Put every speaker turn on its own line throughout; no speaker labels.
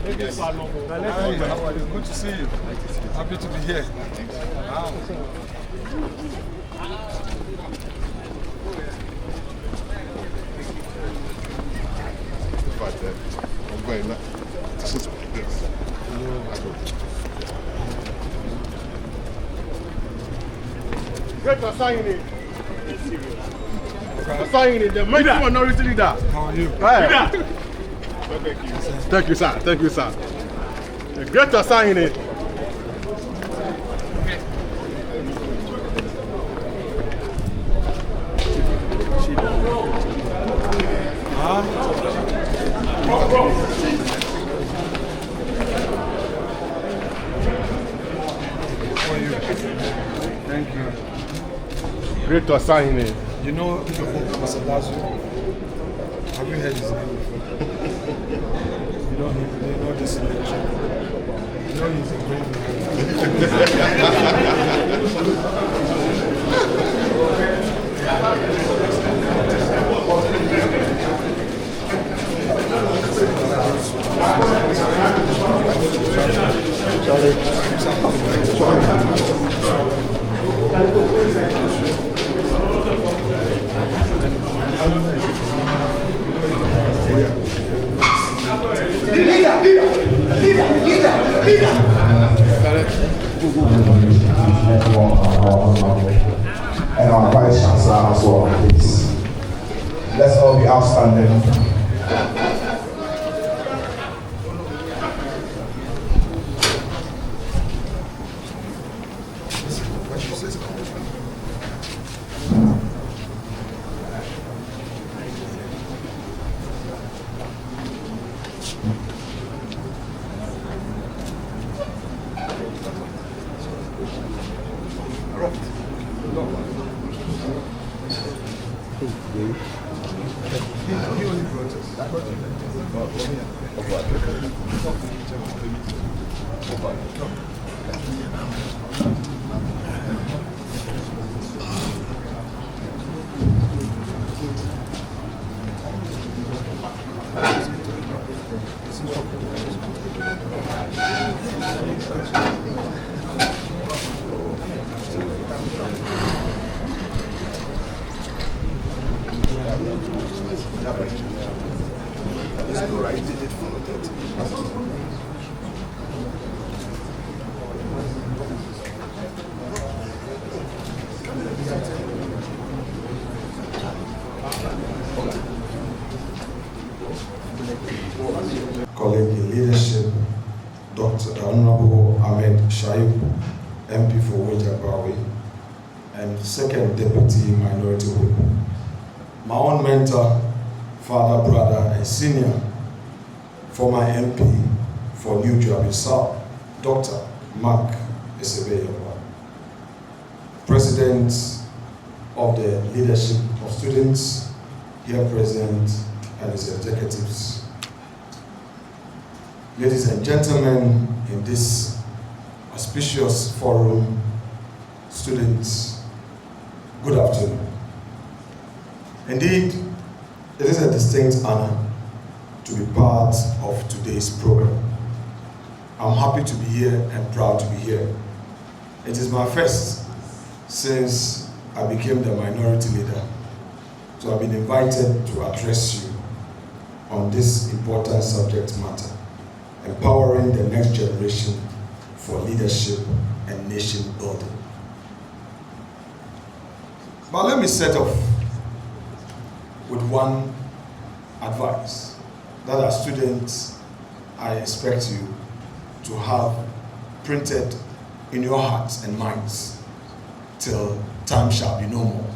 Good to see you. Happy to be here. Wow.
I'm going now. Great for signing. Signing the minority leader.
How are you?
Thank you, sir. Thank you, sir. Great to sign it.
Thank you.
Great to sign it.
You know Mr. Lazo? Have you heard his name before? You know this election. You know he's a great man.
And our Vice Chancellor as well, please. Let's all be outstanding. Colleague in leadership, Dr. Honorable Ahmed Shaib, MP for Wajabawi, and second Deputy Minority Whip. My own mentor, father, brother, and senior, former MP for New Jersey South, Dr. Mark Esebeyewa, President of the Leadership of Students, here present, and his executives. Ladies and gentlemen, in this auspicious forum, students, good afternoon. Indeed, it is a distinct honor to be part of today's program. I'm happy to be here and proud to be here. It is my first since I became the minority leader, so I've been invited to address you on this important subject matter, empowering the next generation for leadership and nation building. But let me set off with one advice that as students, I expect you to have printed in your hearts and minds till time shall be no more.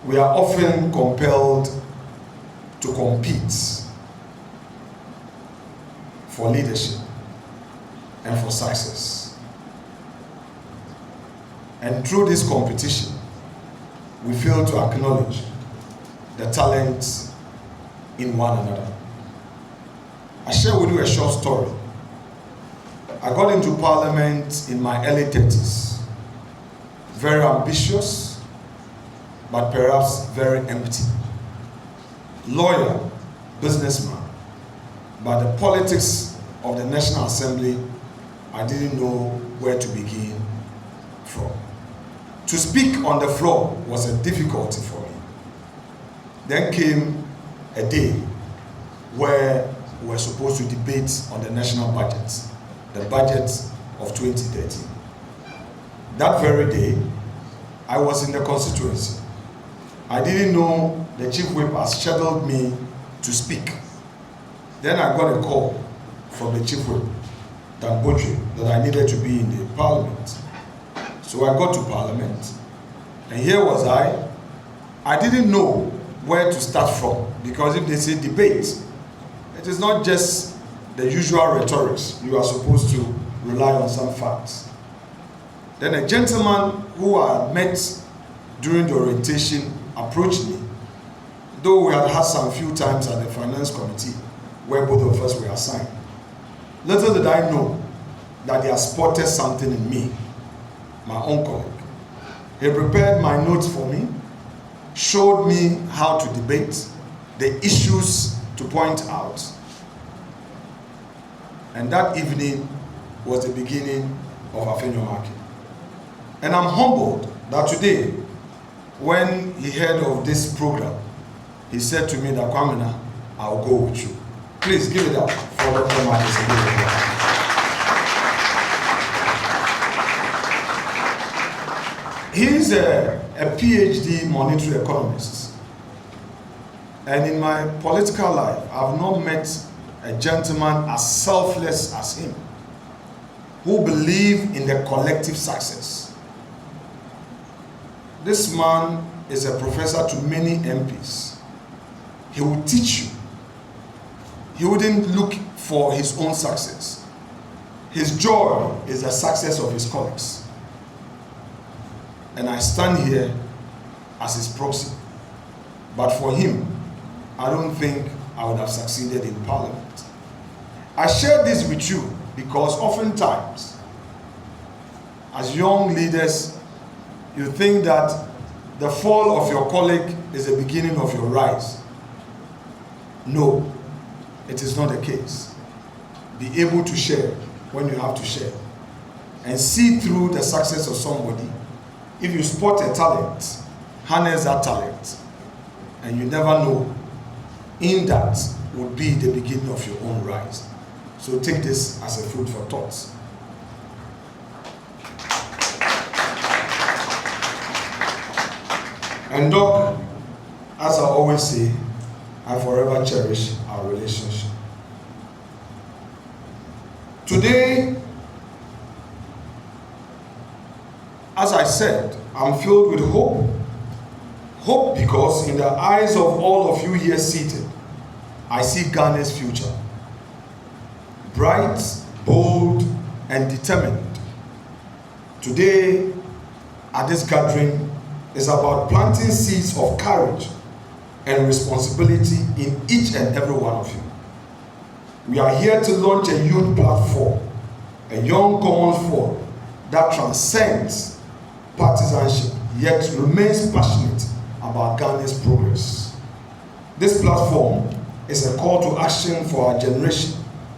We are often compelled to compete for leadership and for success. And through this competition, we fail to acknowledge the talent in one another. I share with you a short story. I got into parliament in my early 30s, very ambitious, but perhaps very empty. Lawyer, businessman, but the politics of the National Assembly, I didn't know where to begin from. To speak on the floor was a difficulty for me. Then came a day where we were supposed to debate on the national budget, the budget of 2013. That very day, I was in the constituency. I didn't know the chief whip had scheduled me to speak. Then I got a call from the chief whip, Dan Botry, that I needed to be in the parliament. So I got to parliament, and here was I. I didn't know where to start from, because if they say debate, it is not just the usual rhetorics. You are supposed to rely on some facts. Then a gentleman who I had met during the orientation approached me, though we had had some few times at the finance committee where both of us were assigned. Little did I know that they had spotted something in me, my own colleague. He prepared my notes for me, showed me how to debate, the issues to point out. And that evening was the beginning of Afenyo-Markin. And I'm humbled that today, when he heard of this program, he said to me that, Kwamina, I'll go with you. Please give it up for Dr. Markin. He's a PhD monetary economist. And in my political life, I've not met a gentleman as selfless as him, who believes in the collective success. This man is a professor to many MPs. He will teach you. He wouldn't look for his own success. His joy is the success of his colleagues. And I stand here as his proxy. But for him, I don't think I would have succeeded in Parliament. I share this with you because oftentimes, as young leaders, you think that the fall of your colleague is the beginning of your rise. No, it is not the case. Be able to share when you have to share, and see through the success of somebody. If you spot a talent, harness that talent, and you never know, in that would be the beginning of your own rise. So take this as a food for thought. And Doc, as I always say, I forever cherish our relationship. Today, as I said, I'm filled with hope. Hope because in the eyes of all of you here seated, I see Ghana's future. Bright, bold, and determined. Today, at this gathering, is about planting seeds of courage and responsibility in each and every one of you. We are here to launch a youth platform, a young commons forum that transcends partisanship, yet remains passionate about Ghana's progress. This platform is a call to action for our generation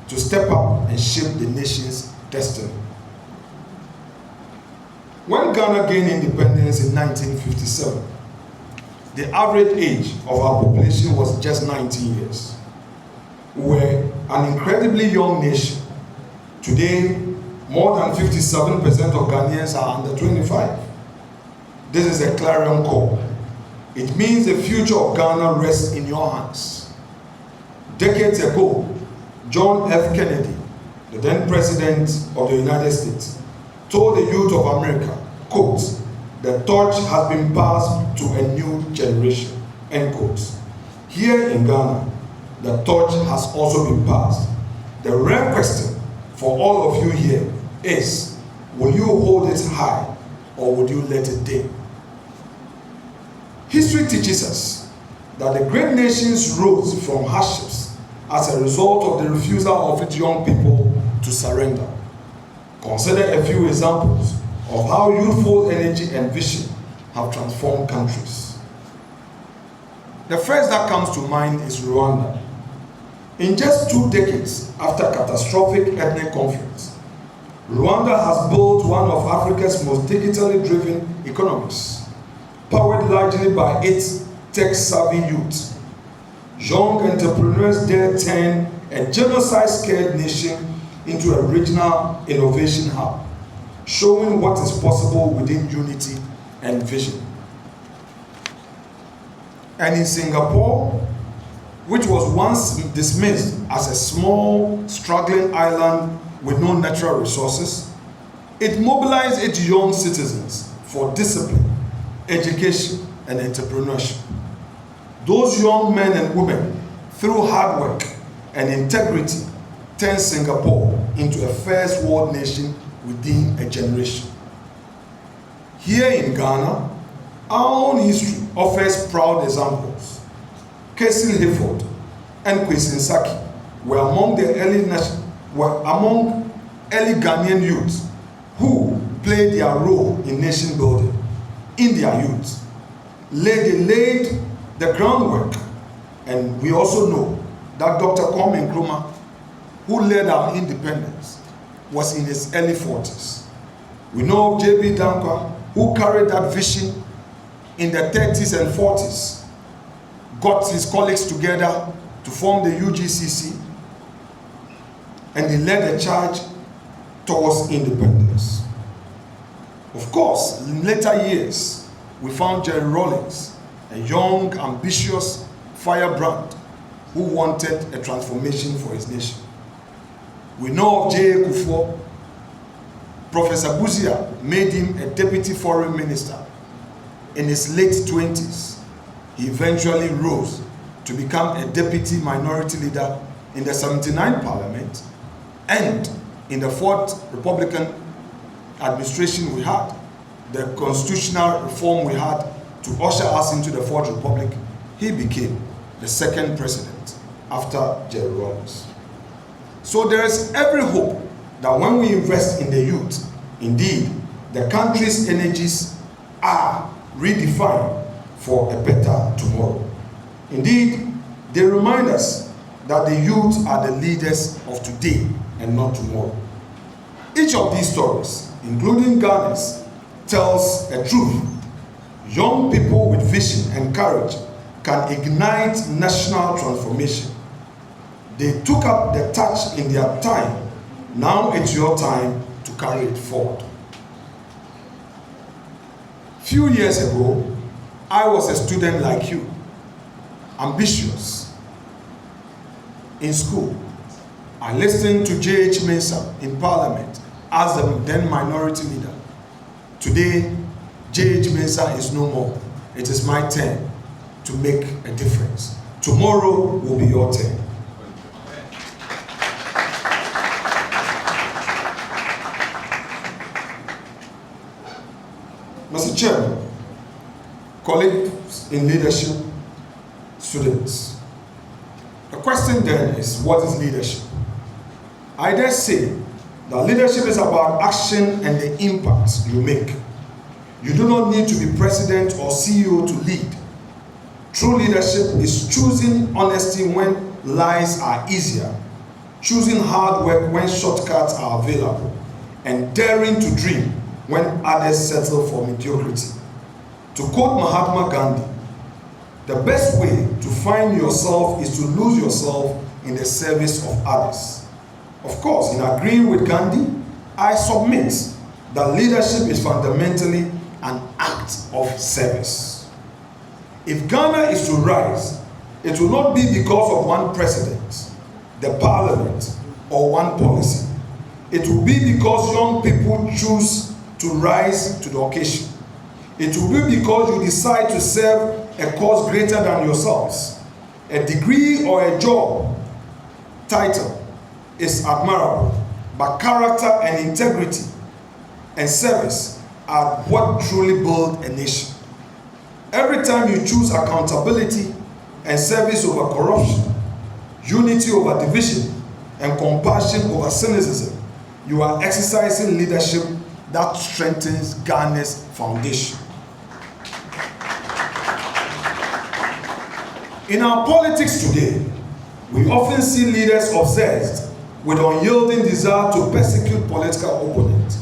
to step up and shape the nation's destiny. When Ghana gained independence in 1957, the average age of our population was just 19 years. We were an incredibly young nation. Today, more than 57% of Ghanaians are under 25. This is a clarion call. It means the future of Ghana rests in your hands. Decades ago, John F. Kennedy, the then President of the United States, told the youth of America, quote, "The torch has been passed to a new generation," end quote. Here in Ghana, the torch has also been passed. The rare question for all of you here is, will you hold it high or would you let it dim? History teaches us that the great nations rose from hardships as a result of the refusal of its young people to surrender. Consider a few examples of how youthful energy and vision have transformed countries. The first that comes to mind is Rwanda. In just 2 decades after catastrophic ethnic conflicts, Rwanda has built one of Africa's most digitally driven economies, powered largely by its tech-savvy youth. Young entrepreneurs dare turn a genocide-scared nation into a regional innovation hub, showing what is possible within unity and vision. And in Singapore, which was once dismissed as a small, struggling island with no natural resources, it mobilized its young citizens for discipline, education, and entrepreneurship. Those young men and women, through hard work and integrity, turned Singapore into a first world nation within a generation. Here in Ghana, our own history offers proud examples. Cecil Hayford and Kwesi Nsaki were among early Ghanaian youths who played their role in nation building. In their youth, they laid the groundwork, and we also know that Dr. Kwame Nkrumah, who led our independence, was in his early 40s. We know J.B. Dankwa, who carried that vision in the 30s and 40s, got his colleagues together to form the UGCC, and he led the charge towards independence. Of course, in later years, we found Jerry Rawlings, a young, ambitious firebrand who wanted a transformation for his nation. We know of J.A. Kufuor. Professor Buzia made him a deputy foreign minister. In his late 20s, he eventually rose to become a deputy minority leader in the 79 Parliament and in the 4th Republican administration we had, the constitutional reform we had to usher us into the 4th Republic. He became the 2nd president after Jerry Rawlings. So there is every hope that when we invest in the youth, indeed, the country's energies are redefined for a better tomorrow. Indeed, they remind us that the youth are the leaders of today and not tomorrow. Each of these stories, including Ghana's, tells a truth. Young people with vision and courage can ignite national transformation. They took up the torch in their time. Now it's your time to carry it forward. Few years ago, I was a student like you, ambitious. In school, I listened to J.H. Mensah in Parliament as the then minority leader. Today, J.H. Mensah is no more. It is my turn to make a difference. Tomorrow will be your turn. Mr. Chairman, colleagues in leadership, students, the question then is, what is leadership? I dare say that leadership is about action and the impact you make. You do not need to be president or CEO to lead. True leadership is choosing honesty when lies are easier, choosing hard work when shortcuts are available, and daring to dream when others settle for mediocrity. To quote Mahatma Gandhi, the best way to find yourself is to lose yourself in the service of others. Of course, in agreeing with Gandhi, I submit that leadership is fundamentally an act of service. If Ghana is to rise, it will not be because of one president, the parliament, or one policy. It will be because young people choose to rise to the occasion. It will be because you decide to serve a cause greater than yourselves. A degree or a job title is admirable, but character and integrity and service are what truly build a nation. Every time you choose accountability and service over corruption, unity over division, and compassion over cynicism, you are exercising leadership that strengthens Ghana's foundation. In our politics today, We often see leaders obsessed with unyielding desire to persecute political opponents.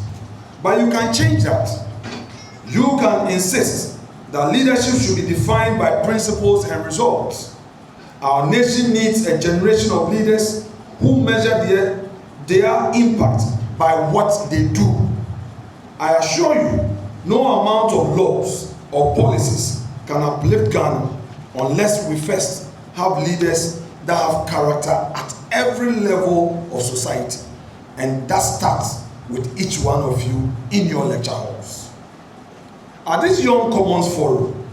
But you can change that. You can insist that leadership should be defined by principles and results. Our nation needs a generation of leaders who measure their impact by what they do. I assure you, no amount of laws or policies can uplift Ghana unless we first have leaders that have character at every level of society. And that starts with each one of you in your lecture halls. At this Young Commons Forum,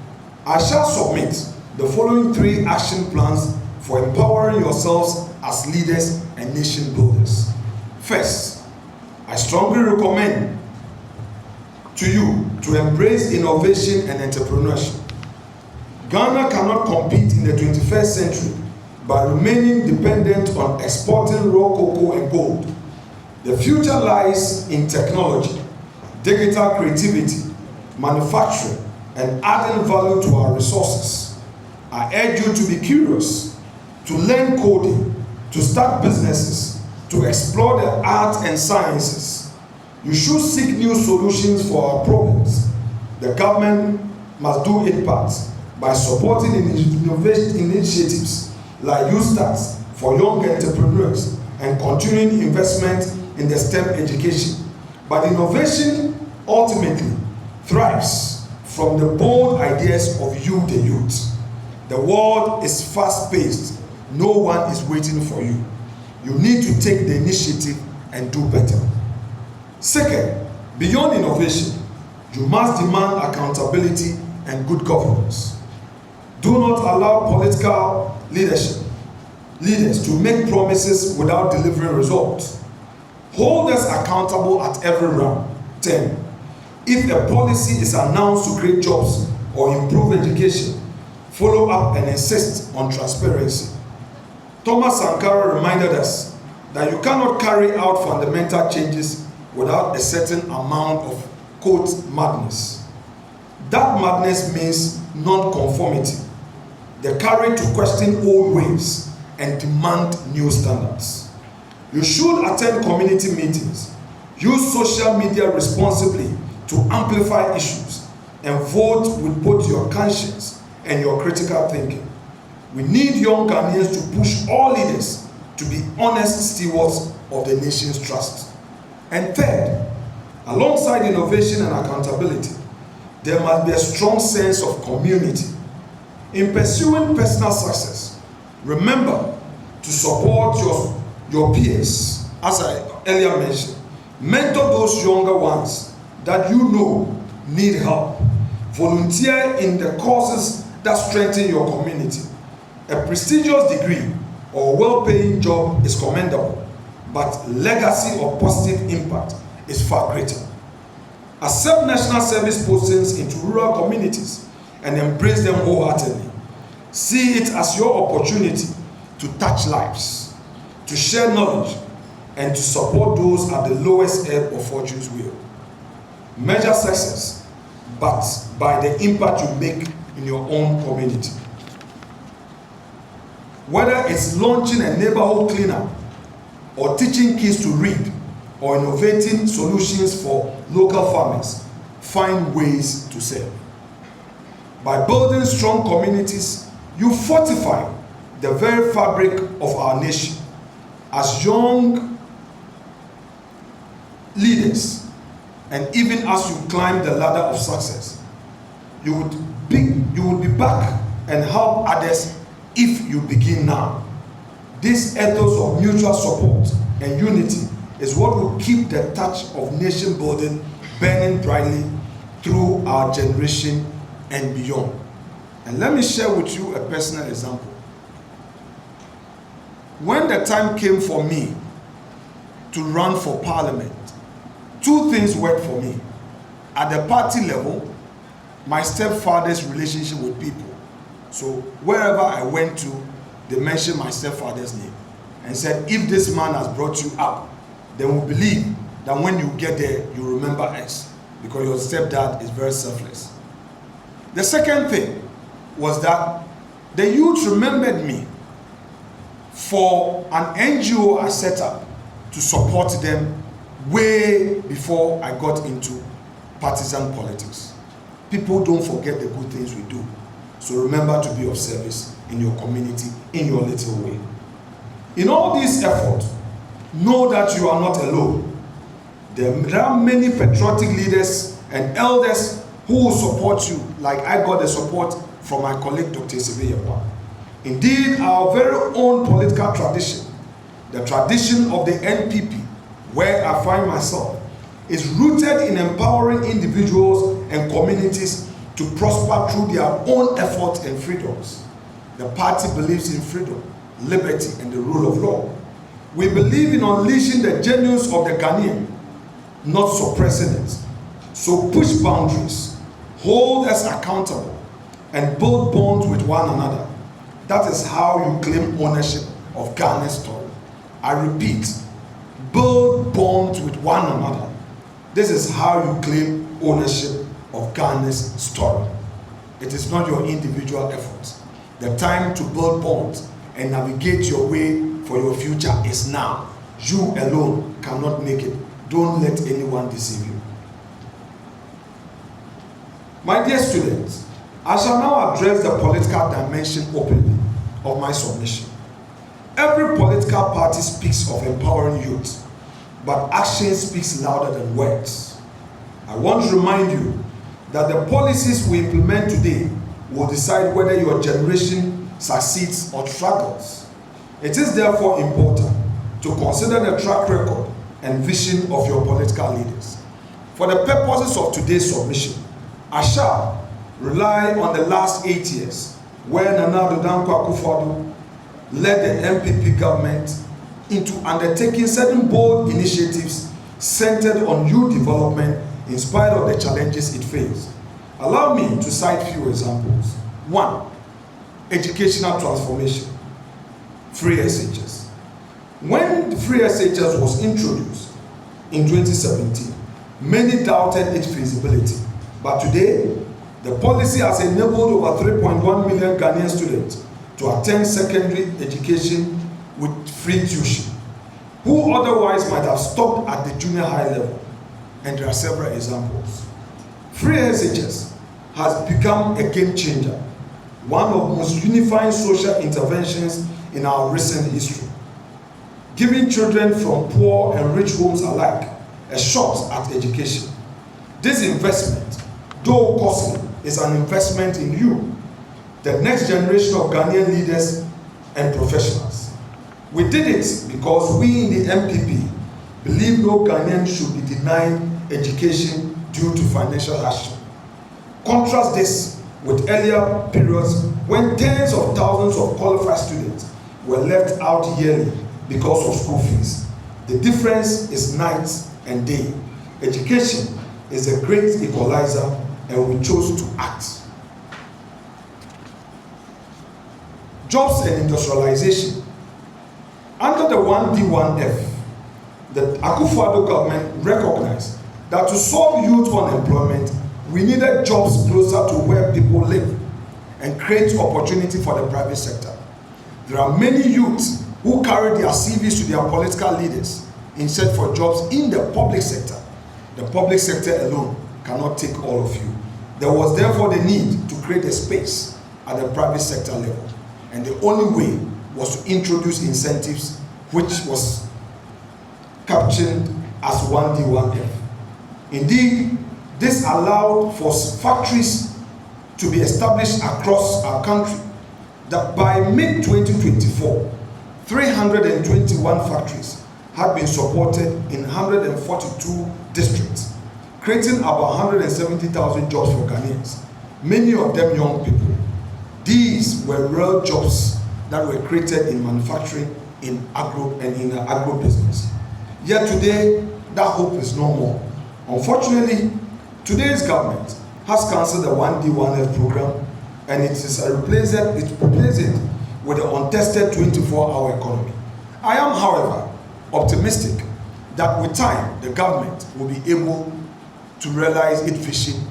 I shall submit the following 3 action plans for empowering yourselves as leaders and nation builders. First, I strongly recommend to you to embrace innovation and entrepreneurship. Ghana cannot compete in the 21st century by remaining dependent on exporting raw cocoa and gold. The future lies in technology, digital creativity, manufacturing, and adding value to our resources. I urge you to be curious, to learn coding, to start businesses, to explore the arts and sciences. You should seek new solutions for our problems. The government must do its part by supporting innovation initiatives like YouStart for young entrepreneurs and continuing investment in the STEM education. But innovation ultimately thrives from the bold ideas of you, the youth. The world is fast-paced. No one is waiting for you. You need to take the initiative and do better. Second, beyond innovation, you must demand accountability and good governance. Do not allow political leaders to make promises without delivering results. Hold us accountable at every round. 10. If a policy is announced to create jobs or improve education, follow up and insist on transparency. Thomas Sankara reminded us that you cannot carry out fundamental changes without a certain amount of, quote, madness. That madness means non-conformity, the courage to question old ways and demand new standards. You should attend community meetings, use social media responsibly to amplify issues, and vote with both your conscience and your critical thinking. We need young Ghanaians to push all leaders to be honest stewards of the nation's trust. And third, alongside innovation and accountability, there must be a strong sense of community. In pursuing personal success, remember to support your peers. As I earlier mentioned, mentor those younger ones that you know need help. Volunteer in the causes that strengthen your community. A prestigious degree or well-paying job is commendable, but legacy or positive impact is far greater. Accept national service postings into rural communities and embrace them wholeheartedly. See it as your opportunity to touch lives, to share knowledge, and to support those at the lowest ebb of fortune's wheel. Measure success, but by the impact you make in your own community. Whether it's launching a neighborhood cleanup, or teaching kids to read, or innovating solutions for local farmers, find ways to serve. By building strong communities, you fortify the very fabric of our nation. As young leaders, and even as you climb the ladder of success, you would be back and help others if you begin now. This ethos of mutual support and unity is what will keep the touch of nation building burning brightly through our generation and beyond. And let me share with you a personal example. When the time came for me to run for parliament, 2 things worked for me. At the party level, my stepfather's relationship with people. So wherever I went to, they mentioned my stepfather's name and said, if this man has brought you up, then we believe that when you get there, you remember us, because your stepdad is very selfless. The second thing was that the youth remembered me for an NGO I set up to support them way before I got into partisan politics. People don't forget the good things we do. So remember to be of service in your community, in your little way. In all these efforts, know that you are not alone. There are many patriotic leaders and elders who will support you, like I got the support from my colleague Dr. Sebeyewa. Indeed, our very own political tradition, the tradition of the NPP, where I find myself, is rooted in empowering individuals and communities to prosper through their own efforts and freedoms. The party believes in freedom, liberty, and the rule of law. We believe in unleashing the genius of the Ghanaian, not suppressing it. So push boundaries, hold us accountable, and build bonds with one another. That is how you claim ownership of Ghana's story. I repeat, build bonds with one another. This is how you claim ownership of Ghana's story. It is not your individual efforts. The time to build bonds and navigate your way for your future is now. You alone cannot make it. Don't let anyone deceive you. My dear students, I shall now address the political dimension openly of my submission. Every political party speaks of empowering youth, but action speaks louder than words. I want to remind you that the policies we implement today will decide whether your generation succeeds or struggles. It is therefore important to consider the track record and vision of your political leaders. For the purposes of today's submission, I shall rely on the last 8 years where Nana Addo Dankwa Akufo-Addo led the NPP government into undertaking certain bold initiatives centered on youth development in spite of the challenges it faced. Allow me to cite few examples. 1. Educational transformation. Free SHS. When the free SHS was introduced in 2017, many doubted its feasibility. But today, the policy has enabled over 3.1 million Ghanaian students to attend secondary education with free tuition, who otherwise might have stopped at the junior high level. And there are several examples. Free SHS has become a game changer, one of the most unifying social interventions in our recent history, giving children from poor and rich homes alike a shot at education. This investment, though costly, is an investment in you, the next generation of Ghanaian leaders and professionals. We did it because we in the MPP believe no Ghanaian should be denied education due to financial hardship. Contrast this with earlier periods when tens of thousands of qualified students were left out yearly because of school fees. The difference is night and day. Education is a great equalizer, and we chose to act. Jobs and industrialization. Under the 1D1F, the Akufo-Addo government recognized that to solve youth unemployment, we needed jobs closer to where people live and create opportunity for the private sector. There are many youths who carry their CVs to their political leaders in search for jobs in the public sector. The public sector alone cannot take all of you. There was therefore the need to create a space at the private sector level. And the only way was to introduce incentives, which was captioned as 1D1F. Indeed, this allowed for factories to be established across our country. That by mid-2024, 321 factories had been supported in 142 districts, creating about 170,000 jobs for Ghanaians, many of them young people. These were real jobs that were created in manufacturing, in agro business. Yet today, that hope is no more. Unfortunately, today's government has cancelled the 1D1F program, and it replaced it with the untested 24-hour economy. I am, however, optimistic that with time, the government will be able to realize its vision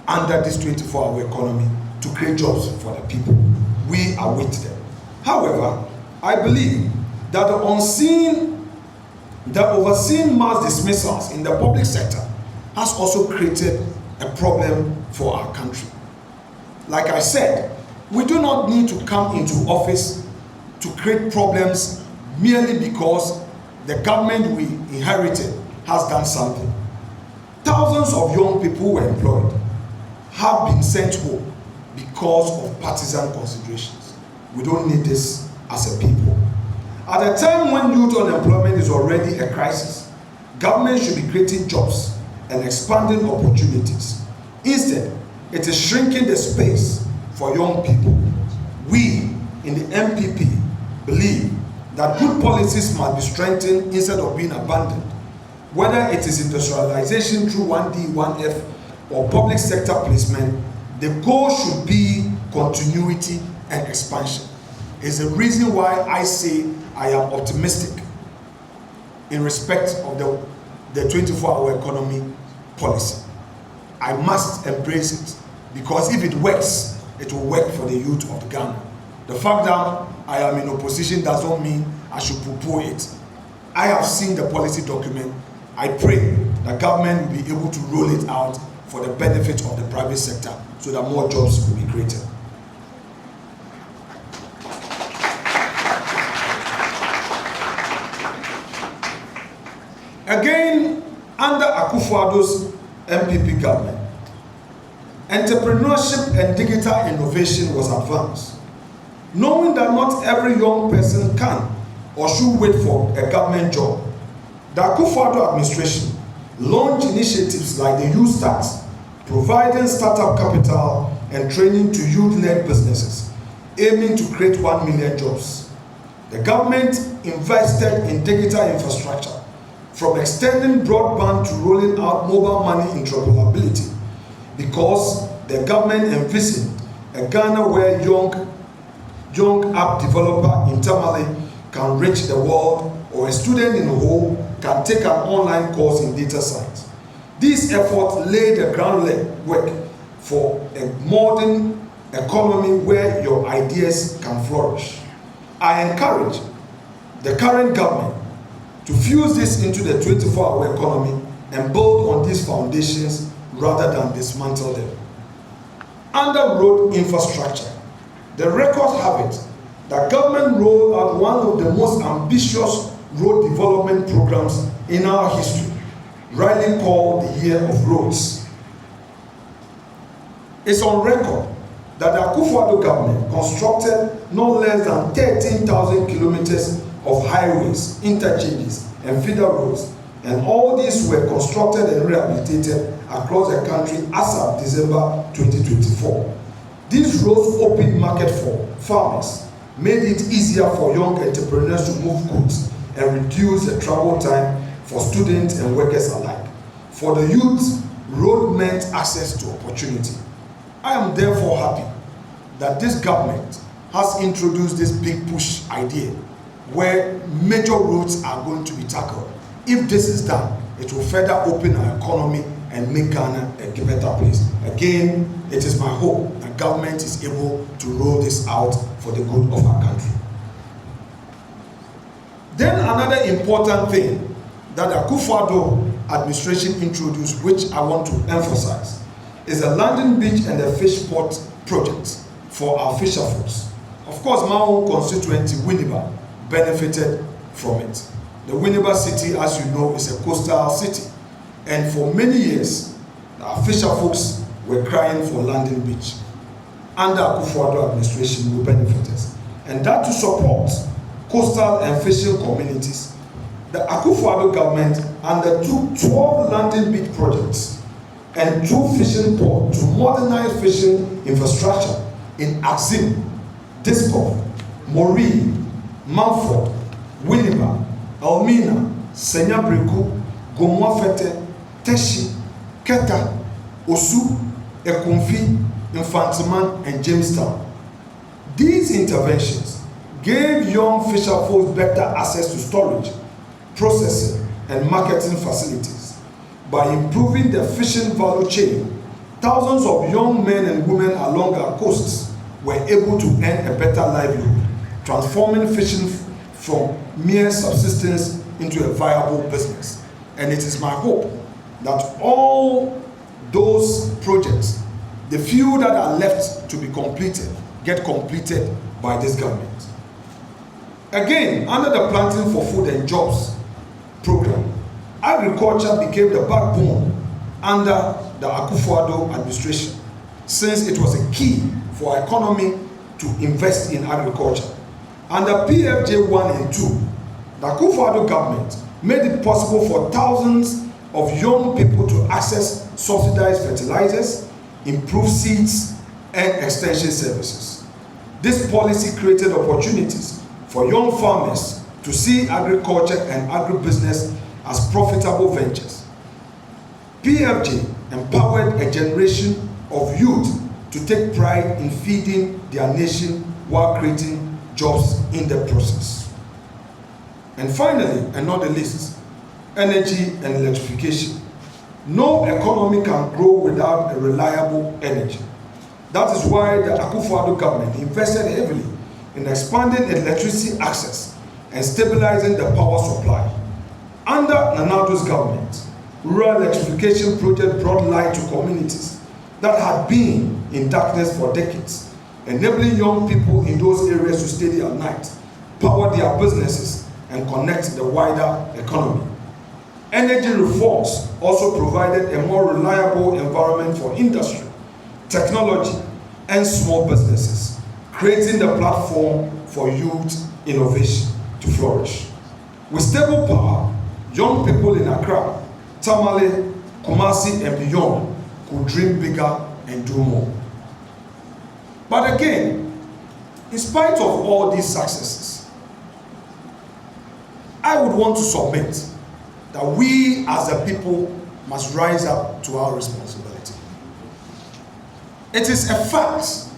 under this 24-hour economy to create jobs for the people. We await them. However, I believe that the overseen mass dismissals in the public sector has also created a problem for our country. Like I said, we do not need to come into office to create problems merely because the government we inherited has done something. Thousands of young people were employed, have been sent home because of partisan considerations. We don't need this as a people. At a time when youth unemployment is already a crisis, government should be creating jobs and expanding opportunities. Instead, it is shrinking the space for young people. We in the NPP believe that good policies must be strengthened instead of being abandoned. Whether it is industrialization through 1D, 1F, or public sector placement, the goal should be continuity and expansion. It's the reason why I say I am optimistic in respect of the 24-hour economy policy. I must embrace it, because if it works, it will work for the youth of Ghana. The fact that I am in opposition does not mean I should poo-poo it. I have seen the policy document. I pray that government will be able to roll it out for the benefit of the private sector so that more jobs will be created. Again, under Akufo-Addo's NPP government, entrepreneurship and digital innovation was advanced. Knowing that not every young person can or should wait for a government job, the Akufo-Addo administration launched initiatives like the Youth Start, providing startup capital and training to youth-led businesses, aiming to create 1 million jobs. The government invested in digital infrastructure, from extending broadband to rolling out mobile money interoperability, because the government envisioned a Ghana where young app developer in Tamale can reach the world, or a student in Ho can take an online course in data science. This effort laid the groundwork for a modern economy where your ideas can flourish. I encourage the current government to fuse this into the 24-hour economy and build on these foundations rather than dismantle them. Under road infrastructure, the records have it that government rolled out one of the most ambitious road development programs in our history, rightly called the Year of Roads. It's on record that the Akufo-Addo government constructed no less than 13,000 kilometers of highways, interchanges, and feeder roads, and all these were constructed and rehabilitated across the country as of December 2024. These roads opened market for farmers, made it easier for young entrepreneurs to move goods, and reduce the travel time for students and workers alike. For the youth, road meant access to opportunity. I am therefore happy that this government has introduced this big push idea where major roads are going to be tackled. If this is done, it will further open our economy and make Ghana a better place. Again, it is my hope that government is able to roll this out for the good of our country. Then another important thing that the Akufo-Addo administration introduced, which I want to emphasize, is the landing beach and the fish port project for our fisher folks. Of course, my own constituency, Winneba, benefited from it. The Winneba city, as you know, is a coastal city. And for many years, our fisher folks were crying for landing beach. Under Akufo-Addo administration, we benefited. And that to support coastal and fishing communities, the Akufo-Addo government undertook 12 landing beach projects and 2 fishing ports to modernize fishing infrastructure in Axim, Diskov, Mori, Manford, Winneba, Elmina, Senyabreku, Gomwafete, Teshi, Keta, Osu, Ekumfi, Infantiman, and Jamestown. These interventions gave young fisher folks better access to storage, processing, and marketing facilities. By improving the fishing value chain, thousands of young men and women along our coasts were able to earn a better livelihood transforming fishing from mere subsistence into a viable business. And it is my hope that all those projects, the few that are left to be completed, get completed by this government. Again, under the Planting for Food and Jobs program, agriculture became the backbone under the Akufo-Addo administration, since it was a key for our economy to invest in agriculture. Under PFJ 1 and 2, the Akufo-Addo government made it possible for thousands of young people to access subsidized fertilizers, improved seeds, and extension services. This policy created opportunities for young farmers to see agriculture and agribusiness as profitable ventures. PFJ empowered a generation of youth to take pride in feeding their nation while creating jobs in the process. And finally, and not the least, energy and electrification. No economy can grow without a reliable energy. That is why the Akufo-Addo government invested heavily in expanding electricity access and stabilizing the power supply. Under Nana-Addo's government, rural electrification project brought light to communities that had been in darkness for decades, enabling young people in those areas to study at night, power their businesses, and connect the wider economy. Energy reforms also provided a more reliable environment for industry, technology, and small businesses, creating the platform for youth innovation to flourish. With stable power, young people in Accra, Tamale, Kumasi, and beyond could dream bigger and do more. But again, in spite of all these successes, I would want to submit that we as a people must rise up to our responsibility. It is a fact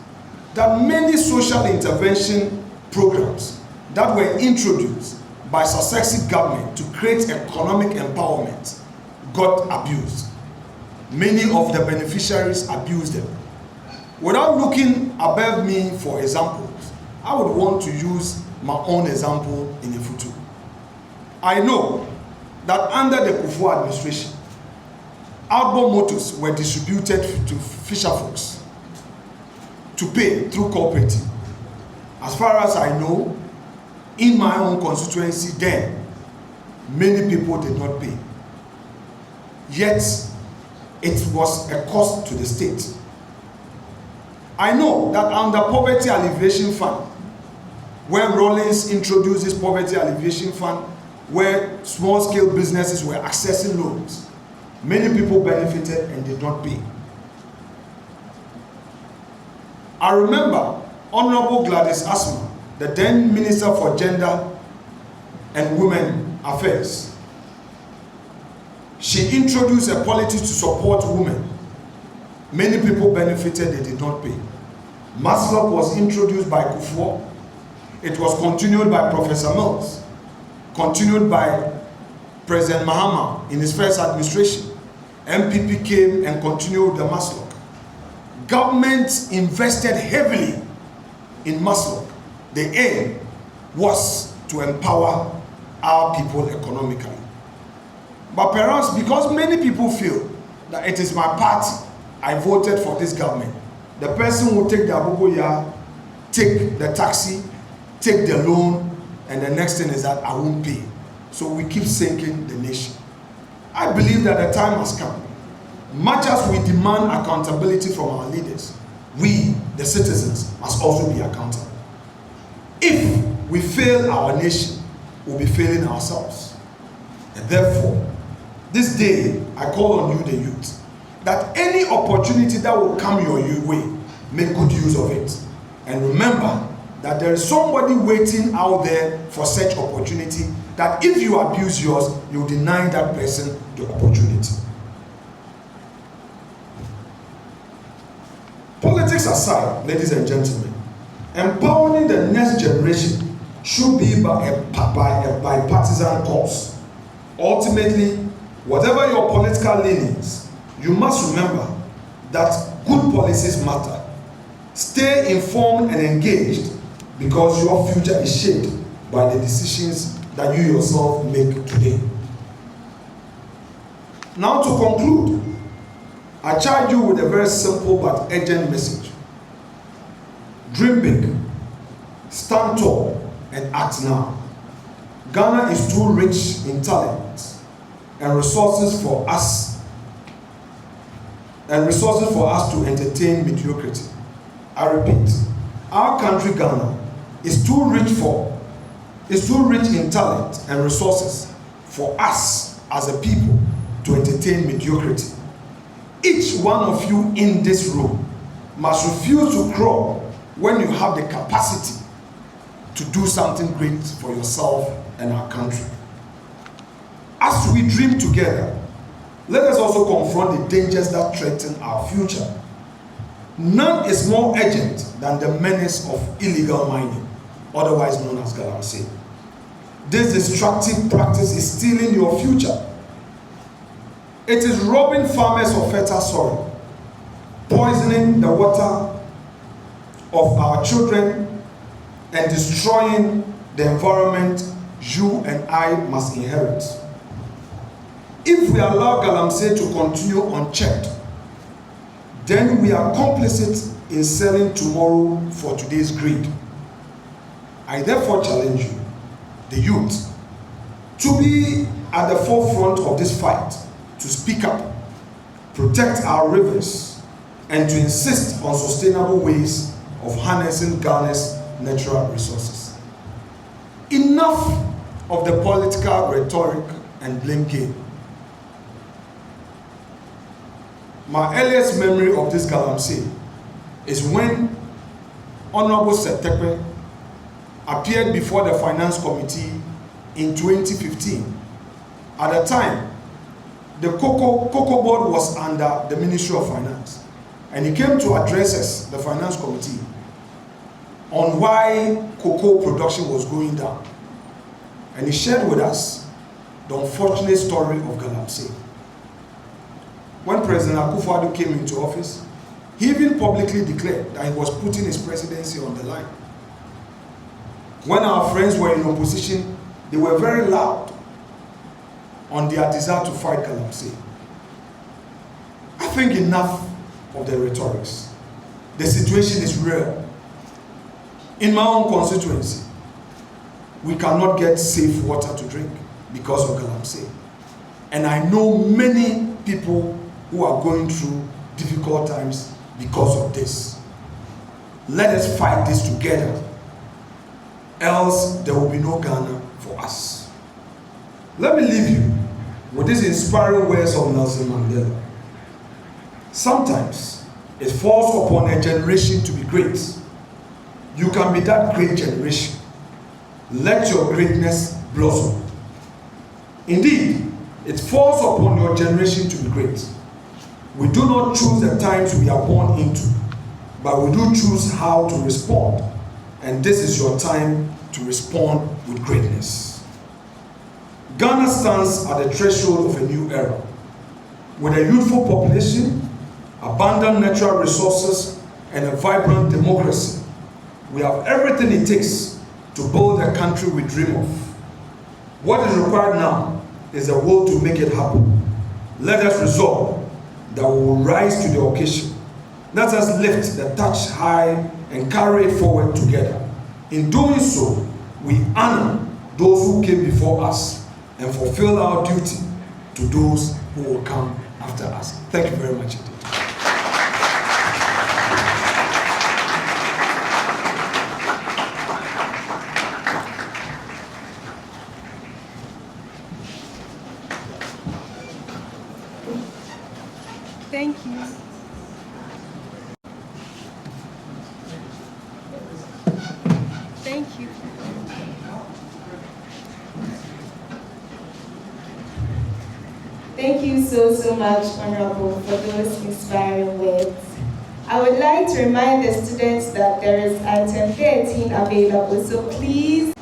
that many social intervention programs that were introduced by successive government to create economic empowerment got abused. Many of the beneficiaries abused them. Without looking above me for examples, I would want to use my own example in a future. I know that under the Kufuor administration, outbound motors were distributed to fisher folks to pay through cooperative. As far as I know, in my own constituency then, many people did not pay. Yet, it was a cost to the state. I know that under Poverty Alleviation Fund, when Rawlings introduced this Poverty Alleviation Fund, where small-scale businesses were accessing loans, many people benefited and did not pay. I remember Honorable Gladys Asma, the then Minister for Gender and Women Affairs. She introduced a policy to support women. Many people benefited, they did not pay. Maslok was introduced by Kufuor. It was continued by Professor Mills, continued by President Mahama in his first administration. NPP came and continued the Maslok. Government invested heavily in Maslok. The aim was to empower our people economically. But perhaps because many people feel that it is my party, I voted for this government, the person will take the abubuya, take the taxi, take the loan, and the next thing is that I won't pay. So we keep sinking the nation. I believe that the time has come. Much as we demand accountability from our leaders, we, the citizens, must also be accountable. If we fail our nation, we'll be failing ourselves. And therefore, this day, I call on you, the youth, that any opportunity that will come your way, make good use of it. And remember that there is somebody waiting out there for such opportunity, that if you abuse yours, you deny that person the opportunity. Politics aside, ladies and gentlemen, empowering the next generation should be by a bipartisan cause. Ultimately, whatever your political leanings, you must remember that good policies matter. Stay informed and engaged because your future is shaped by the decisions that you yourself make today. Now to conclude, I charge you with a very simple but urgent message. Dream big, stand tall, and act now. Ghana is too rich in talent and resources for us to entertain mediocrity. I repeat, our country Ghana is too rich in talent and resources for us as a people to entertain mediocrity. Each one of you in this room must refuse to crawl when you have the capacity to do something great for yourself and our country. As we dream together, let us also confront the dangers that threaten our future. None is more urgent than the menace of illegal mining, otherwise known as galamsey. This destructive practice is stealing your future. It is robbing farmers of fertile soil, poisoning the water of our children, and destroying the environment you and I must inherit. If we allow galamsey to continue unchecked, then we are complicit in selling tomorrow for today's greed. I therefore challenge you, the youth, to be at the forefront of this fight, to speak up, protect our rivers, and to insist on sustainable ways of harnessing Ghana's natural resources. Enough of the political rhetoric and blame game. My earliest memory of this galamsey is when Honorable Setekwe appeared before the Finance Committee in 2015. At the time, the Cocoa Board was under the Ministry of Finance, and he came to address us, the Finance Committee, on why cocoa production was going down. And he shared with us the unfortunate story of galamsey. When President Akufo-Addo came into office, he even publicly declared that he was putting his presidency on the line. When our friends were in opposition, they were very loud on their desire to fight galamsey. I think enough of the rhetorics. The situation is real. In my own constituency, we cannot get safe water to drink because of galamsey. And I know many people who are going through difficult times because of this. Let us fight this together, else there will be no Ghana for us. Let me leave you with these inspiring words of Nelson Mandela. Sometimes it falls upon a generation to be great. You can be that great generation. Let your greatness blossom. Indeed, it falls upon your generation to be great. We do not choose the times we are born into, but we do choose how to respond. And this is your time to respond with greatness. Ghana stands at the threshold of a new era. With a youthful population, abundant natural resources, and a vibrant democracy, we have everything it takes to build a country we dream of. What is required now is a will to make it happen. Let us resolve that we will rise to the occasion. Let us lift the touch high and carry it forward together. In doing so, we honor those who came before us and fulfill our duty to those who will come after us. Thank you very much indeed.
Thank you. Thank you.
Thank you so much, Honorable, for those inspiring words. I would like to remind the students that there is item 13 available, so please.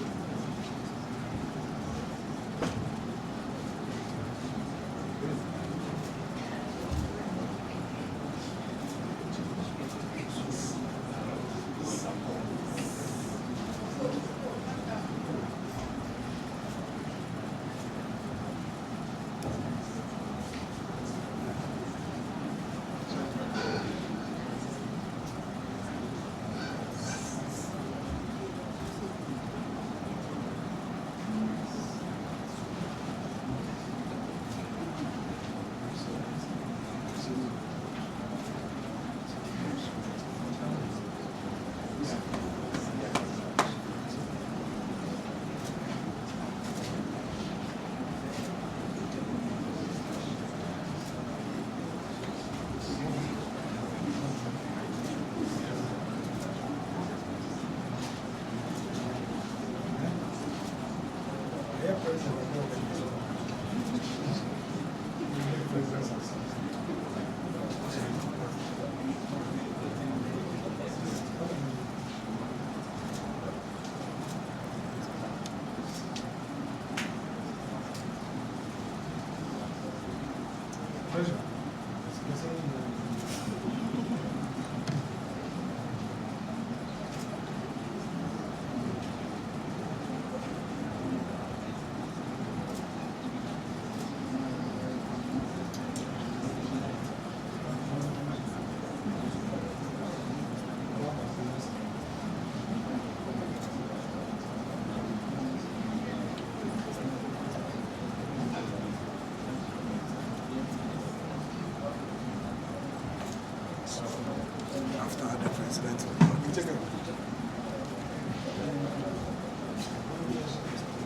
President.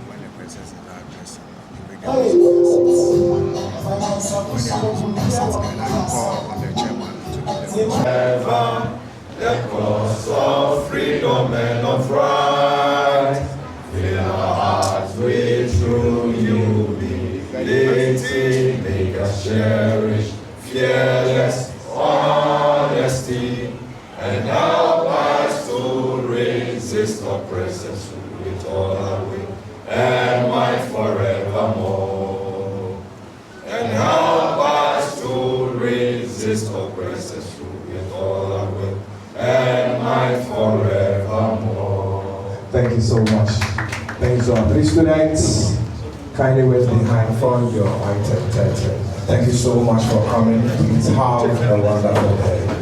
When the president is that person, you call on the chairman to
the cause of freedom and of right. Fill our hearts with true humility, make us cherish fearless honesty, and help us to resist oppressors with all our will and might forevermore. And help us to resist oppressors with all our will and might forevermore.
Thank you so much. Thank you so much. Please, students, kindly wait behind for your item 30. Thank you so much for coming. Please have a wonderful day.